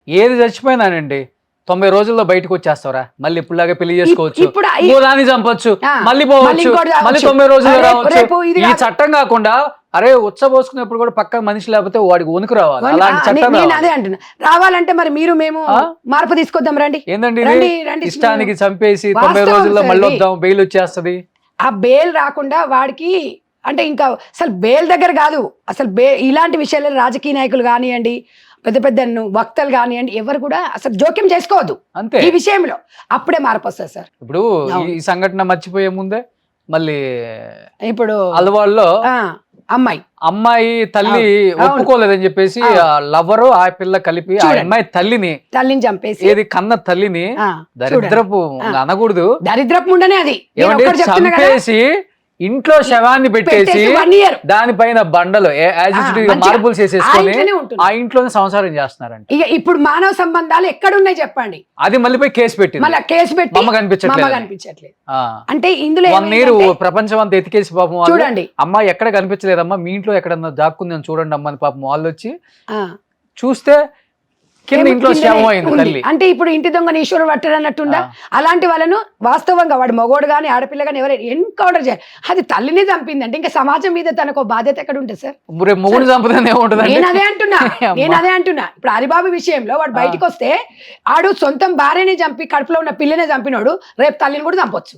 ఏది చచ్చిపోయినానండి 90 రోజుల్లో బయటకు వచ్చేస్తావరా, మళ్ళీ ఇప్పుడులాగా పెళ్లి చేసుకోవచ్చు, ఇప్పుడు దాన్ని చంపొచ్చు, మళ్ళీ మళ్ళీ పోవచ్చు, ఇంకోటి మళ్ళీ రావచ్చు. 90 రోజుల్లో రేపు రావచ్చు. ఇది ఈ కాదు. చట్టం కాకుండా అరే ఉచ్చబోసుకునేప్పుడు కూడా పక్క మనిషి లేకపోతే వాడికి వణుకు రావాలి, అలాంటి చట్టం నేను రావాలి. అదే అంటున్నా, రావాలంటే మరి మీరు మేము మార్పు తీసుకొద్దాం రండి. ఏందండి రండి, ఇది? రండి. ఇష్టానికి చంపేసి 90 వాస్తవం రోజుల్లో సార్ మళ్ళీ ఇది. వద్దాం, బెయిల్ వచ్చేస్తది. ఆ బెయిల్ రాకుండా వాడికి అంటే ఇంకా అసలు బెయిల్ దగ్గర కాదు, అసలు ఇలాంటి విషయాల్లో రాజకీయ నాయకులు కానివ్వండి, పెద్ద పెద్ద వక్తలు కానివ్వండి, ఎవరు కూడా అసలు జోక్యం చేసుకోవద్దు అంతే ఈ విషయంలో. అప్పుడే మార్పు వస్తుంది సార్. ఇప్పుడు ఈ సంఘటన మర్చిపోయే ముందే మళ్ళీ ఇప్పుడు అలవాళ్ళలో అమ్మాయి తల్లి ఒప్పుకోలేదని చెప్పేసి లవరు ఆ పిల్ల కలిపి ఆ అమ్మాయి తల్లిని చంపేసి ఏది కన్న తల్లిని దరిద్రపు అనకూడదు, దరిద్రపు ఉండనే అది ఏమంటే చంపేసి ఇంట్లో శవాన్ని పెట్టేసి 1 year దానిపైన బండలు మార్బుల్స్ వేసేసుకొని ఆ ఇంట్లోనే సంసారం చేస్తున్నారంట. ఇక ఇప్పుడు మానవ సంబంధాలు ఎక్కడున్నాయి చెప్పండి, అది మళ్ళీ పోయి కేసు పెట్టి మళ్ళీ కేసు పెట్టి మమ్మ కనిపించట్లేదు. అంటే ఇందులో 1 year ప్రపంచం అంతా ఎతికేసి పాపం చూడండి, అమ్మ ఎక్కడ కనిపించలేదమ్మా, మీ ఇంట్లో ఎక్కడన్నా దాక్కుందని చూడండి అమ్మ అని పాపం వాళ్ళు వచ్చి చూస్తే కింద ఇంట్లో శవం అయింది తల్లి. అంటే ఇప్పుడు ఇంటి దొంగ ఈశ్వరుడు పట్టడు అన్నట్టుందా? అలాంటి వాళ్ళను వాస్తవంగా వాడు మగోడు గాని ఆడపిల్ల గాని ఎవరైనా ఎన్కౌంటర్ చేయాలి. అది తల్లిని చంపింది అంటే ఇంకా సమాజం మీద తనకు బాధ్యత ఎక్కడ ఉంటుంది సార్? మొగుడు చంపుతానే ఉంటుంది. నేను అదే అంటున్నా. ఇప్పుడు హరిబాబు విషయంలో వాడు బయటకు వస్తే ఆడు సొంతం భార్యని చంపి కడుపులో ఉన్న పిల్లని చంపినోడు రేపు తల్లిని కూడా చంపొచ్చు.